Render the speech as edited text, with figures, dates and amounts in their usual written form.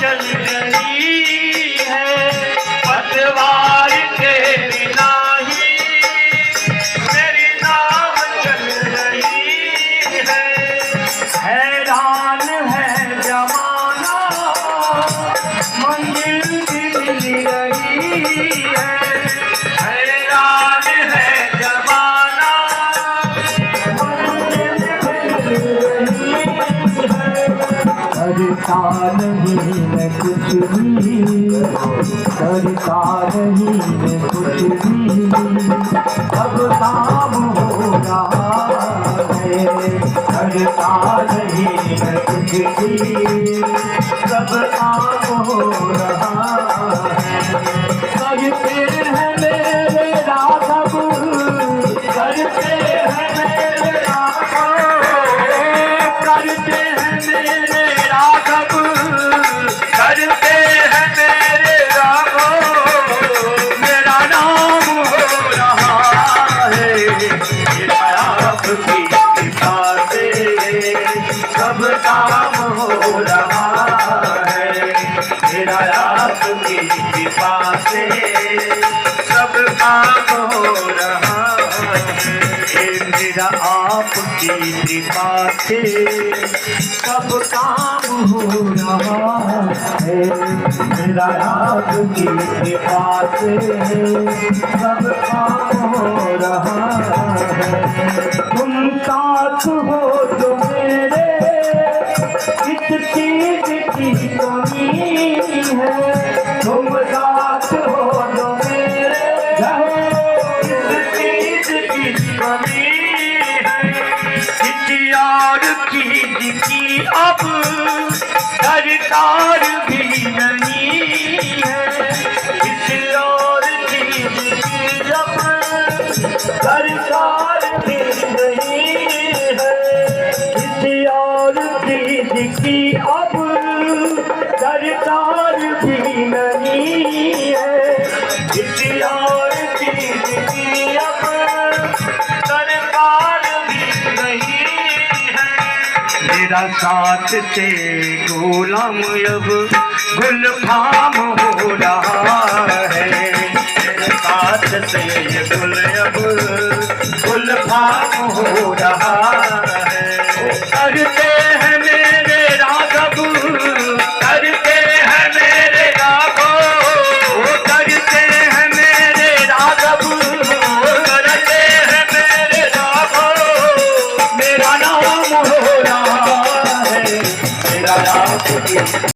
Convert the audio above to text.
चल रही है, पतवार के बिना ही मेरी नाव चल रही है। हैरान है जमाना, मंजिल भी मिल रही है। हैरान है जमाना, करता नहीं मैं कुछ भी, करता नहीं मैं कुछ भी, अब काम हो रहा है। करता नहीं मैं कुछ भी, सब काम हो रहा है। करते हैं मेरे राघव, करते हैं मेरे राघव, करते हैं मेरे राघव, करते हैं मेरे राघव, मेरा नाम हो रहा है। मेरा आपकी कृपा से सब काम हो रहा है। मेरा आपकी कृपा से सब काम हो रहा है। मेरा आपकी कृपा से सब काम हो रहा है। मेरा आपकी कृपा से सब काम हो रहा है। तुम साथ हो तो मेरे इस चीज की कमी है। तुम साथ हो तो मेरे इस चीज की कमी है। किसी और चीज की अब दरकार भी नहीं है। किसी और चीज की अब दरकार भी नहीं है। किसी और चीज की अब दरकार भी नहीं है। किसी और चीज की अब दरकार भी नहीं है। मेरा साथ से गुलाम अब गुलफाम हो रहा है। मेरे साथ से गुल अब गुलफाम हो रहा है। करते